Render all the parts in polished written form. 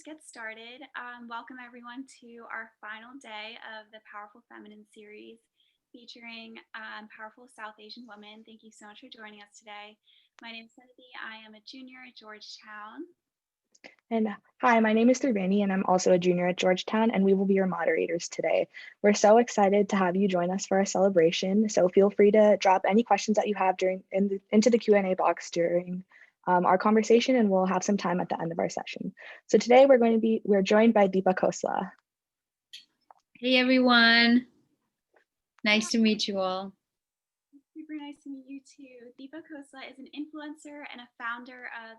just get started. Welcome everyone to our final day of the Powerful Feminine series featuring powerful South Asian women. Thank you so much for joining us today. My name is Cindy. I am a junior at Georgetown. And hi, my name is Thrivani, and I'm also a junior at Georgetown, and we will be your moderators today. We're so excited to have you join us for our celebration. So feel free to drop any questions that you have into the Q&A box during our conversation, and we'll have some time at the end of our session. So today we're joined by Diipa Khosla. Hey everyone, nice to meet you all. Super nice to meet you too. Diipa Khosla is an influencer and a founder of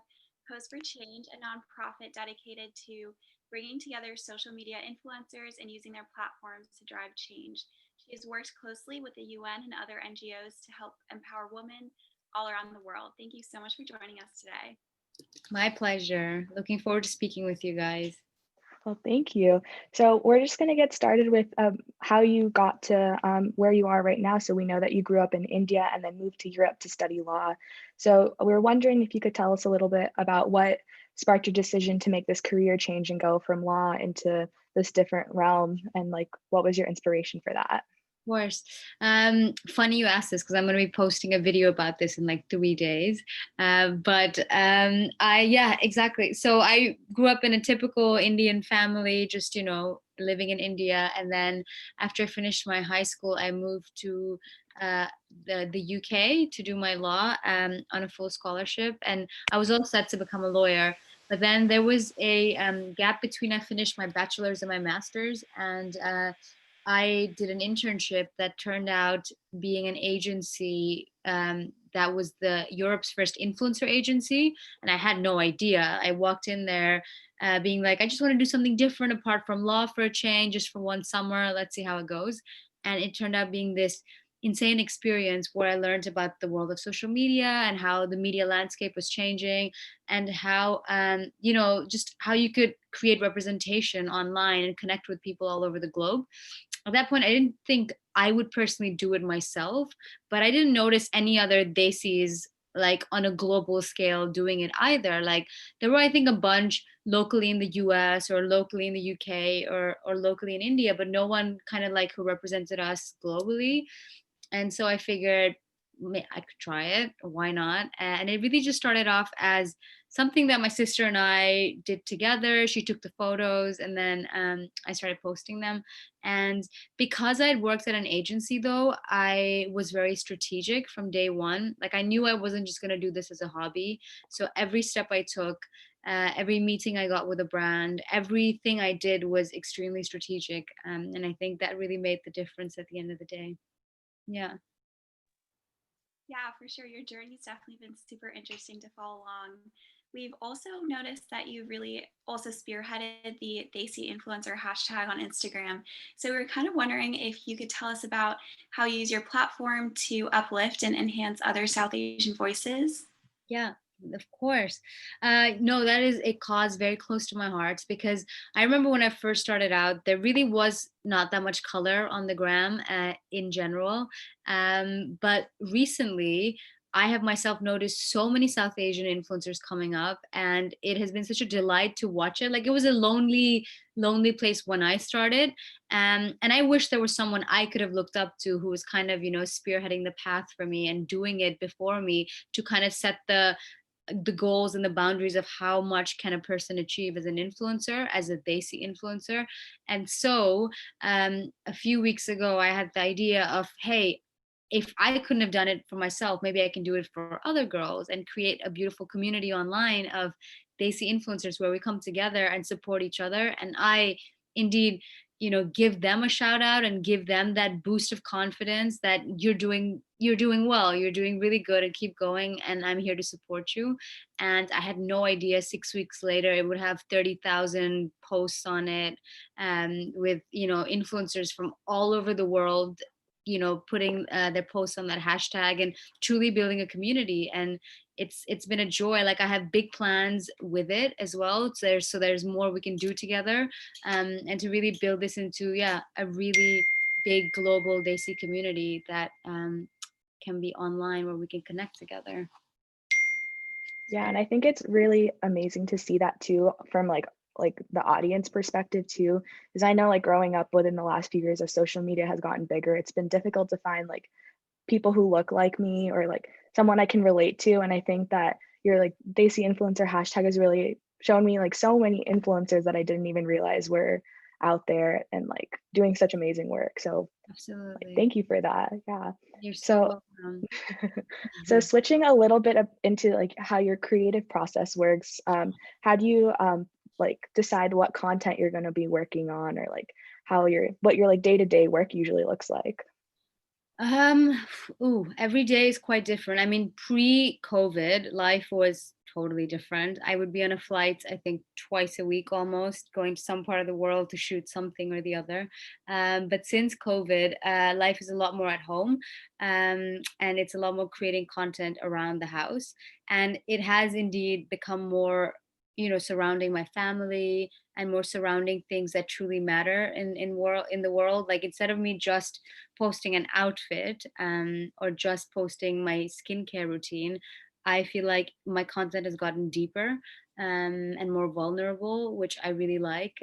Post for Change, a nonprofit dedicated to bringing together social media influencers and using their platforms to drive change. She has worked closely with the UN and other NGOs to help empower women all around the world. Thank you so much for joining us today. My pleasure. Looking forward to speaking with you guys. Well, thank you. So we're just going to get started with how you got to where you are right now. So we know that you grew up in India and then moved to Europe to study law. So we're wondering if you could tell us a little bit about what sparked your decision to make this career change and go from law into this different realm, and like what was your inspiration for that? Of course. Funny you asked this because I'm going to be posting a video about this in like 3 days. Yeah, exactly. So I grew up in a typical Indian family, just, living in India. And then after I finished my high school, I moved to the UK to do my law on a full scholarship. And I was all set to become a lawyer. But then there was a gap between I finished my bachelor's and my master's. And I did an internship that turned out being an agency that was the Europe's first influencer agency, and I had no idea. I walked in there being like, I just want to do something different apart from law for a change, just for one summer. Let's see how it goes. And it turned out being this insane experience where I learned about the world of social media and how the media landscape was changing, and how just how you could create representation online and connect with people all over the globe. At that point, I didn't think I would personally do it myself, but I didn't notice any other desis like on a global scale doing it either. Like there were, I think, a bunch locally in the US or locally in the UK or locally in India, but no one kind of like who represented us globally. And so I figured I could try it. Why not? And it really just started off as something that my sister and I did together. She took the photos, and then I started posting them. And because I had worked at an agency, though, I was very strategic from day one. Like I knew I wasn't just going to do this as a hobby. So every step I took, every meeting I got with a brand, everything I did was extremely strategic. And I think that really made the difference at the end of the day. Yeah. Yeah, for sure. Your journey's definitely been super interesting to follow along. We've also noticed that you really also spearheaded the Desi influencer hashtag on Instagram. So we were kind of wondering if you could tell us about how you use your platform to uplift and enhance other South Asian voices. Yeah, of course. No, that is a cause very close to my heart, because I remember when I first started out, there really was not that much color on the gram in general. But recently, I have myself noticed so many South Asian influencers coming up, and it has been such a delight to watch it. Like it was a lonely, lonely place when I started. And I wish there was someone I could have looked up to who was kind of, spearheading the path for me and doing it before me, to kind of set the goals and the boundaries of how much can a person achieve as an influencer, as a Desi influencer. And so a few weeks ago, I had the idea of, hey, if I couldn't have done it for myself, maybe I can do it for other girls and create a beautiful community online of Desi influencers where we come together and support each other. And I indeed, give them a shout out and give them that boost of confidence that you're doing well, you're doing really good, and keep going, and I'm here to support you. And I had no idea 6 weeks later it would have 30,000 posts on it, with influencers from all over the world, putting their posts on that hashtag and truly building a community. And it's been a joy. Like I have big plans with it as well. So there's more we can do together, and to really build this into a really big global Desi community that can be online, where we can connect together. Yeah, and I think it's really amazing to see that too, from like like the audience perspective too, because I know like growing up within the last few years as social media has gotten bigger, it's been difficult to find like people who look like me or like someone I can relate to. And I think that your like they see influencer hashtag has really shown me like so many influencers that I didn't even realize were out there and like doing such amazing work. So like Absolutely. thank you for that. Yeah. You're so So welcome. so switching a little bit into like how your creative process works, how do you like decide what content you're going to be working on or like what your like day-to-day work usually looks like? Um, every day is quite different. I mean, pre-COVID, life was totally different. I would be on a flight, I think, twice a week almost, going to some part of the world to shoot something or the other. But since COVID, life is a lot more at home, and it's a lot more creating content around the house. And it has indeed become more, surrounding my family and more surrounding things that truly matter in the world. Like instead of me just posting an outfit or just posting my skincare routine, I feel like my content has gotten deeper and more vulnerable, which I really like.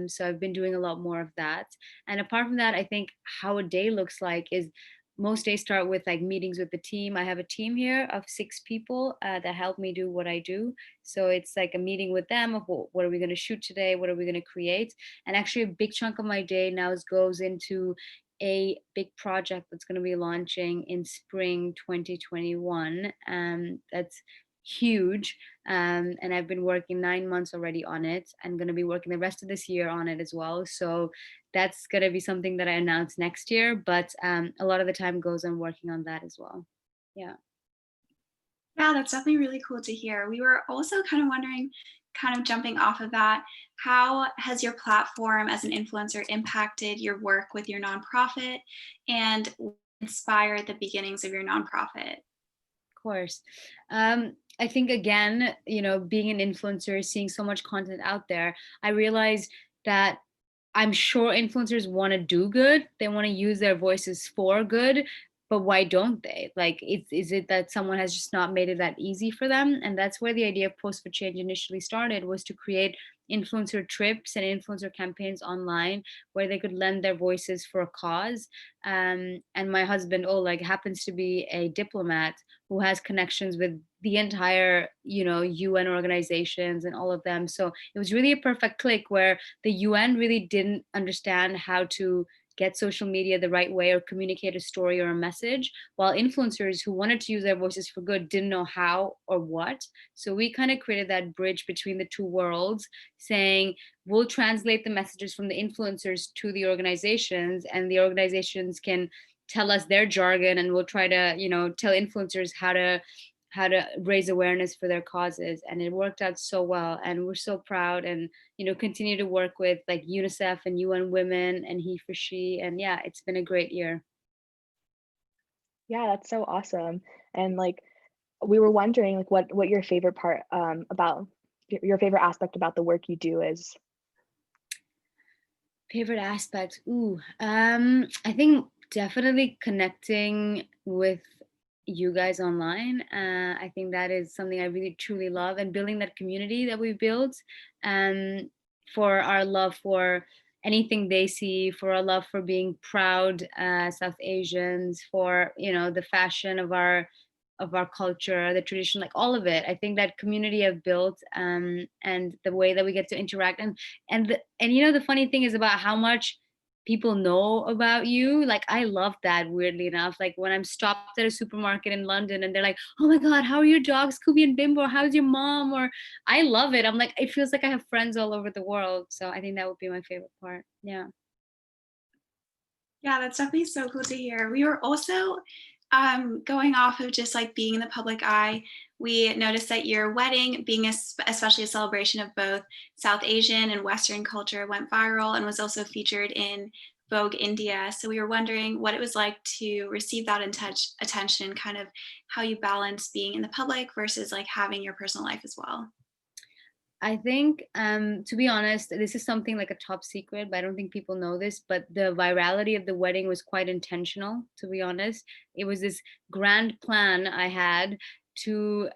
So I've been doing a lot more of that. And apart from that, I think how a day looks like is most days start with like meetings with the team. I have a team here of 6 people that help me do what I do. So it's like a meeting with them of what are we going to shoot today? What are we going to create? And actually, a big chunk of my day now goes into a big project that's going to be launching in spring 2021. That's huge. And I've been working 9 months already on it. I'm going to be working the rest of this year on it as well. So that's going to be something that I announce next year. But a lot of the time goes on working on that as well. Yeah. Yeah, that's definitely really cool to hear. We were also kind of wondering, kind of jumping off of that, how has your platform as an influencer impacted your work with your nonprofit and inspired the beginnings of your nonprofit? Of course. I think again, being an influencer, seeing so much content out there, I realized that I'm sure influencers want to do good. They want to use their voices for good, but why don't they? Like, is it that someone has just not made it that easy for them? And that's where the idea of Post for Change initially started, was to create influencer trips and influencer campaigns online where they could lend their voices for a cause. And my husband, Oleg, happens to be a diplomat who has connections with the entire, UN organizations and all of them. So it was really a perfect click where the UN really didn't understand how to get social media the right way or communicate a story or a message, while influencers who wanted to use their voices for good didn't know how or what. So we kind of created that bridge between the two worlds, saying we'll translate the messages from the influencers to the organizations, and the organizations can tell us their jargon, and we'll try to tell influencers how to raise awareness for their causes. And it worked out so well, and we're so proud, and continue to work with like UNICEF and UN Women and He for She. And yeah, it's been a great year. Yeah, that's so awesome. And like we were wondering like what your favorite part about your favorite aspect about the work you do is. Favorite aspect, I think definitely connecting with you guys online. I think that is something I really truly love, and building that community that we built, um, for our love for anything they see, for our love for being proud South Asians, for the fashion of our culture, the tradition, like all of it. I think that community I've built, and the way that we get to interact, and the funny thing is about how much people know about you. Like I love that, weirdly enough. Like when I'm stopped at a supermarket in London and they're like, "Oh my God, how are your dogs, Scooby and Bimbo? How's your mom?" Or I love it. I'm like, it feels like I have friends all over the world. So I think that would be my favorite part. Yeah. Yeah, that's definitely so cool to hear. We were also going off of just like being in the public eye. We noticed that your wedding, being especially a celebration of both South Asian and Western culture, went viral and was also featured in Vogue India. So we were wondering what it was like to receive that attention, kind of how you balance being in the public versus like having your personal life as well. I think, to be honest, this is something like a top secret, but I don't think people know this. But the virality of the wedding was quite intentional, to be honest. It was this grand plan I had to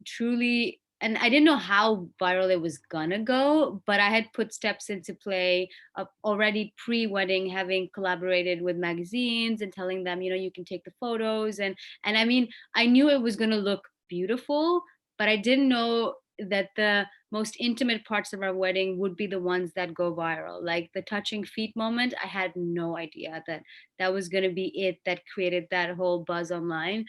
truly and I didn't know how viral it was gonna go, but I had put steps into play already pre-wedding, having collaborated with magazines and telling them, you can take the photos, and I mean, I knew it was gonna look beautiful, but I didn't know that the most intimate parts of our wedding would be the ones that go viral. Like the touching feet moment, I had no idea that that was going to be it that created that whole buzz online.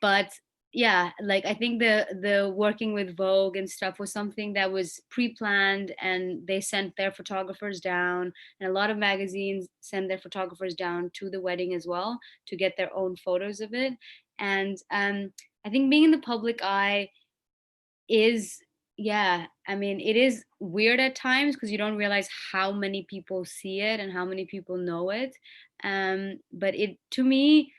But yeah, like I think the working with Vogue and stuff was something that was pre-planned, and they sent their photographers down, and a lot of magazines send their photographers down to the wedding as well to get their own photos of it. And I think being in the public eye is, yeah, I mean, it is weird at times because you don't realize how many people see it and how many people know it. But it, to me,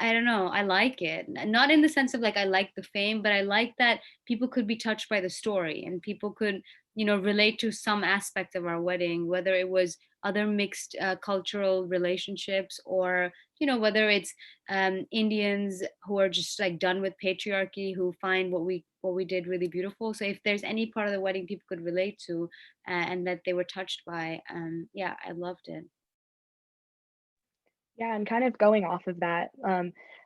I don't know. I like it. Not in the sense of like I like the fame, but I like that people could be touched by the story, and people could, relate to some aspect of our wedding, whether it was other mixed cultural relationships, or, whether it's Indians who are just like done with patriarchy, who find what we did really beautiful. So if there's any part of the wedding people could relate to, and that they were touched by, yeah, I loved it. Yeah, and kind of going off of that,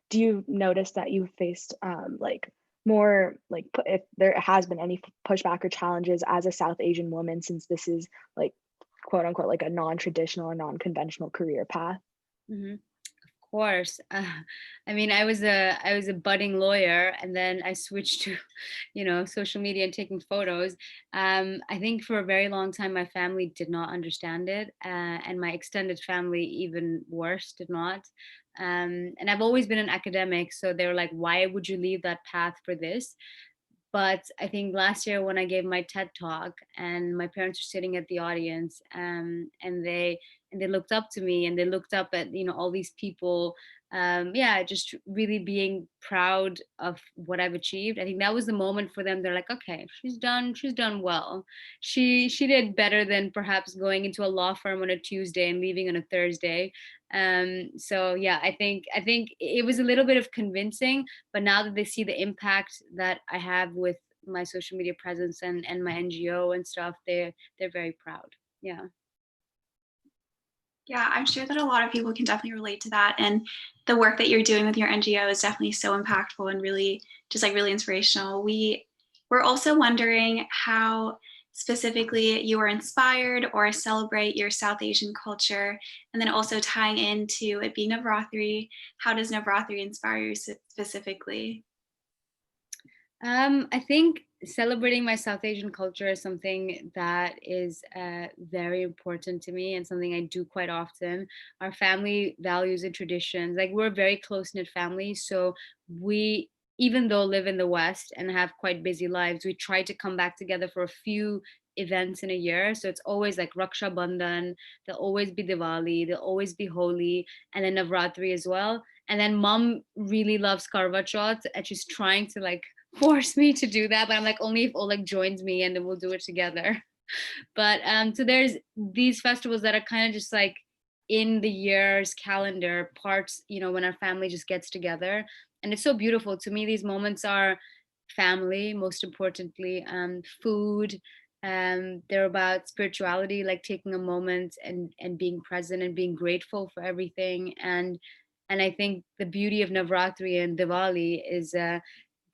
do you notice that you faced like more like if there has been any pushback or challenges as a South Asian woman, since this is like quote unquote like a non-traditional or non-conventional career path? Mhm. Course. I mean, I was a budding lawyer, and then I switched to, social media and taking photos. I think for a very long time my family did not understand it, and my extended family even worse did not. And I've always been an academic, so they were like, "Why would you leave that path for this?" But I think last year when I gave my TED talk, and my parents were sitting at the audience, and they looked up to me, and they looked up at all these people, yeah, just really being proud of what I've achieved. I think that was the moment for them. They're like, okay, she's done well. She did better than perhaps going into a law firm on a Tuesday and leaving on a Thursday. So yeah, I think it was a little bit of convincing, but now that they see the impact that I have with my social media presence and my NGO and stuff, they're very proud. Yeah. Yeah, I'm sure that a lot of people can definitely relate to that. And the work that you're doing with your NGO is definitely so impactful and really just like really inspirational. We're also wondering how specifically you were inspired or celebrate your South Asian culture. And then also tying into it being Navaratri, how does Navaratri inspire you specifically? I think celebrating my South Asian culture is something that is very important to me, and something I do quite often. Our family values and traditions, like we're a very close knit family. So we, even though live in the West and have quite busy lives, we try to come back together for a few events in a year. So it's always like Raksha Bandhan, there'll always be Diwali, there'll always be Holi, and then Navratri as well. And then mom really loves Karwa Chauth, and she's trying to like force me to do that, but I'm like, only if Oleg joins me, and then we'll do it together. But so there's these festivals that are kind of just like in the year's calendar parts, when our family just gets together, and it's so beautiful to me. These moments are family, most importantly, food. They're about spirituality, like taking a moment and being present and being grateful for everything. And I think the beauty of Navratri and Diwali is that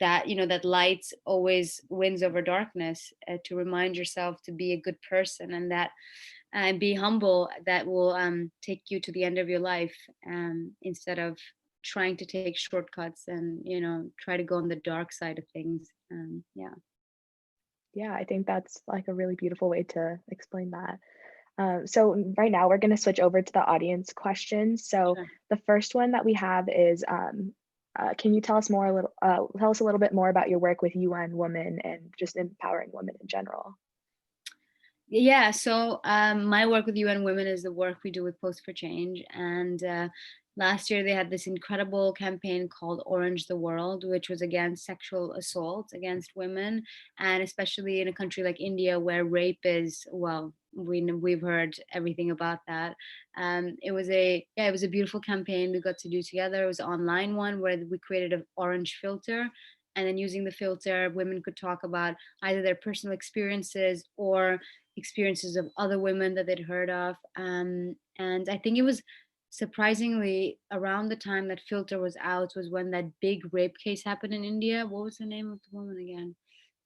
that light always wins over darkness, to remind yourself to be a good person, and that and be humble, that will take you to the end of your life, instead of trying to take shortcuts and try to go on the dark side of things. Yeah. Yeah, I think that's like a really beautiful way to explain that. So right now we're going to switch over to the audience questions. So Sure. the first one that we have is, can you tell us tell us a little bit more about your work with UN Women and just empowering women in general? Yeah, so my work with UN Women is the work we do with Post for Change. And last year they had this incredible campaign called Orange the World, which was against sexual assault against women, and especially in a country like India where rape is, well, we've heard everything about that. It was a beautiful campaign we got to do together. It was an online one where we created an orange filter, and then using the filter, women could talk about either their personal experiences or experiences of other women that they'd heard of. And I think it was surprisingly around the time that filter was out was when that big rape case happened in India. What was the name of the woman again?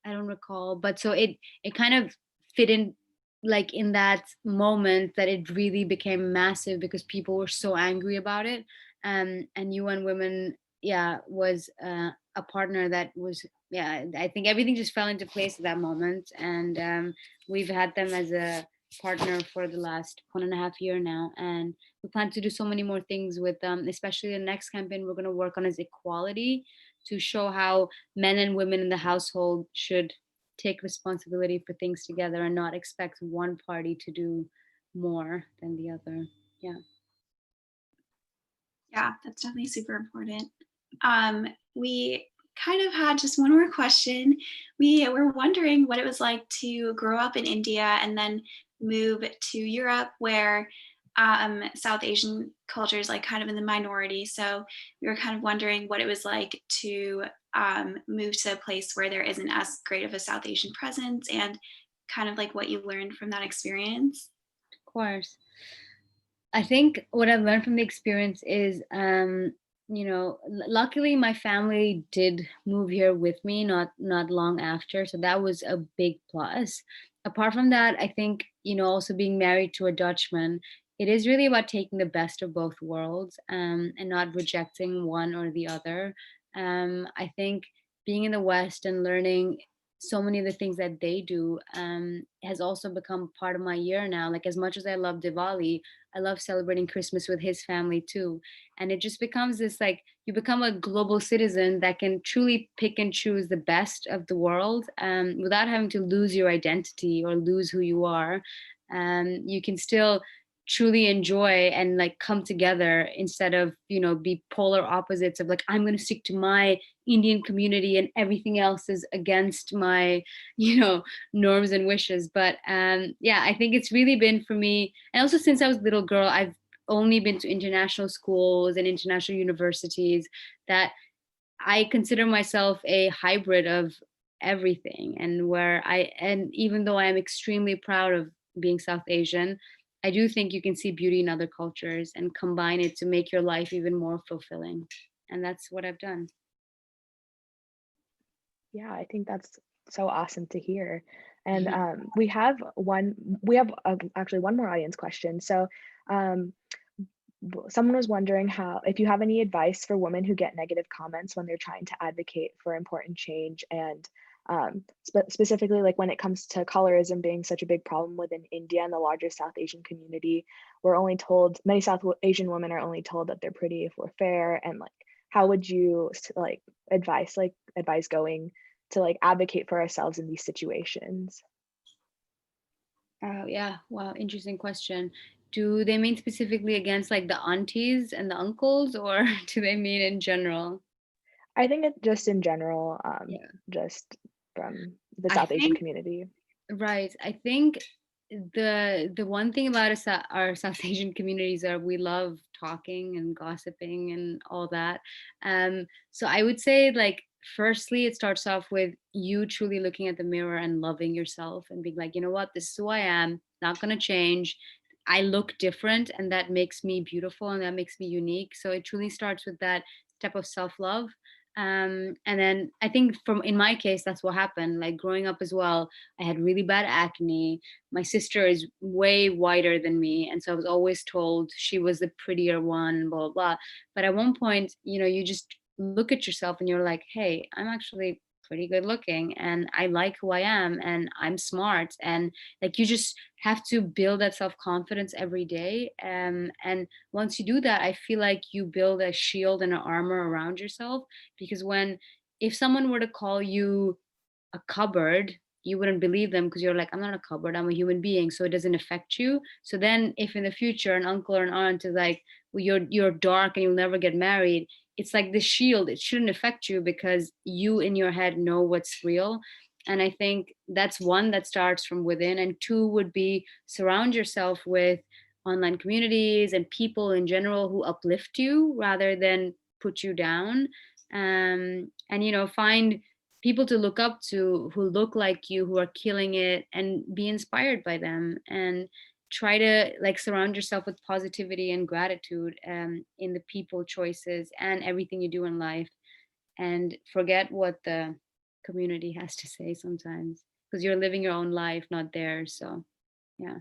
I don't recall. But so it kind of fit in, like in that moment, that it really became massive because people were so angry about it. And UN Women, yeah, was a partner that was, yeah, I think everything just fell into place at that moment. And we've had them as a partner for the last 1.5 year now, and we plan to do so many more things with them, especially the next campaign we're going to work on is equality, to show how men and women in the household should take responsibility for things together and not expect one party to do more than the other. Yeah. Yeah, that's definitely super important. We kind of had just one more question. We were wondering what it was like to grow up in India and then move to Europe, where South Asian culture is like kind of in the minority. So we were kind of wondering what it was like to move to a place where there isn't as great of a South Asian presence, and kind of like what you learned from that experience. Of course. I think what I've learned from the experience is, luckily my family did move here with me, not long after, so that was a big plus. Apart from that, I think, also being married to a Dutchman, it is really about taking the best of both worlds, and not rejecting one or the other. I think being in the West and learning so many of the things that they do has also become part of my year now. Like, as much as I love Diwali, I love celebrating Christmas with his family too. And it just becomes this, like, you become a global citizen that can truly pick and choose the best of the world, without having to lose your identity or lose who you are. You can still truly enjoy and like come together, instead of, be polar opposites of like, I'm going to stick to my Indian community and everything else is against my, norms and wishes. But yeah, I think it's really been for me. And also, since I was a little girl, I've only been to international schools and international universities, that I consider myself a hybrid of everything. And even though I am extremely proud of being South Asian, I do think you can see beauty in other cultures and combine it to make your life even more fulfilling. And that's what I've done. Yeah, I think that's so awesome to hear. And we have actually one more audience question. So um, someone was wondering if you have any advice for women who get negative comments when they're trying to advocate for important change, and specifically like when it comes to colorism being such a big problem within India and the larger South Asian community. Many South Asian women are only told that they're pretty if we're fair, and like how would you like advise going to like advocate for ourselves in these situations? Oh, yeah. Wow. Interesting question. Do they mean specifically against like the aunties and the uncles, or do they mean in general? I think it just in general, Yeah. just from the I South Asian think, community. right. I think the one thing about our South Asian communities are we love talking and gossiping and all that. So I would say, like, firstly, it starts off with you truly looking at the mirror and loving yourself and being like, you know what, this is who I am, not gonna change. I look different, and that makes me beautiful and that makes me unique. So it truly starts with that step of self-love. And then I think, from in my case, that's what happened. Like, growing up as well, I had really bad acne. My sister is way whiter than me, and so I was always told she was the prettier one, blah blah blah. But at one point, you just look at yourself and you're like, hey, I'm actually pretty good looking, and I like who I am, and I'm smart. And like, you just have to build that self-confidence every day. And once you do that, I feel like you build a shield and an armor around yourself. Because if someone were to call you a cupboard, you wouldn't believe them, because you're like, I'm not a cupboard, I'm a human being, so it doesn't affect you. So then if in the future an uncle or an aunt is like, well, you're dark and you'll never get married, it's like the shield, it shouldn't affect you, because you in your head know what's real. And I think that's one that starts from within. And two would be, surround yourself with online communities and people in general who uplift you rather than put you down. and find people to look up to who look like you, who are killing it, and be inspired by them, and try to like surround yourself with positivity and gratitude in the people, choices, and everything you do in life, and forget what the community has to say sometimes, because you're living your own life, not theirs. So yeah.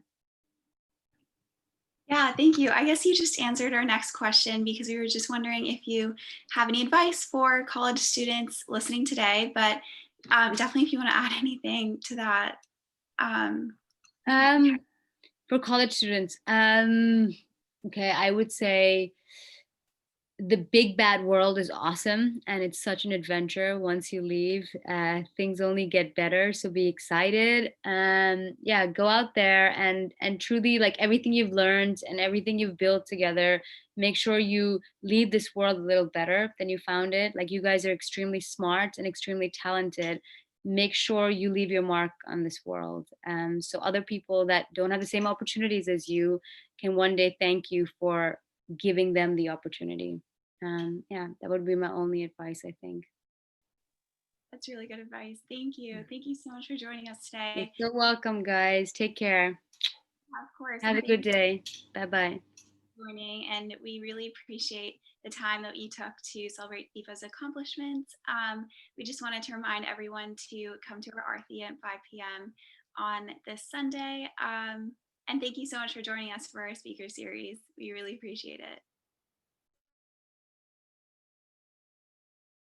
Yeah, thank you. I guess you just answered our next question, because we were just wondering if you have any advice for college students listening today, but definitely if you want to add anything to that. For college students, okay, I would say the big bad world is awesome, and it's such an adventure. Once you leave, things only get better, so be excited. Yeah, go out there and truly, like, everything you've learned and everything you've built together, make sure you leave this world a little better than you found it. Like, you guys are extremely smart and extremely talented. Make sure you leave your mark on this world, so other people that don't have the same opportunities as you can one day thank you for giving them the opportunity. Yeah, that would be my only advice, I think. That's really good advice. Thank you. Thank you so much for joining us You're today. so welcome, guys. Take care. Of course. Have And a thank good you for day. Bye-bye. joining. And we really appreciate the time that you took to celebrate Diipa's accomplishments. We just wanted to remind everyone to come to our Arthi at 5 p.m. on this Sunday. And thank you so much for joining us for our speaker series. We really appreciate it.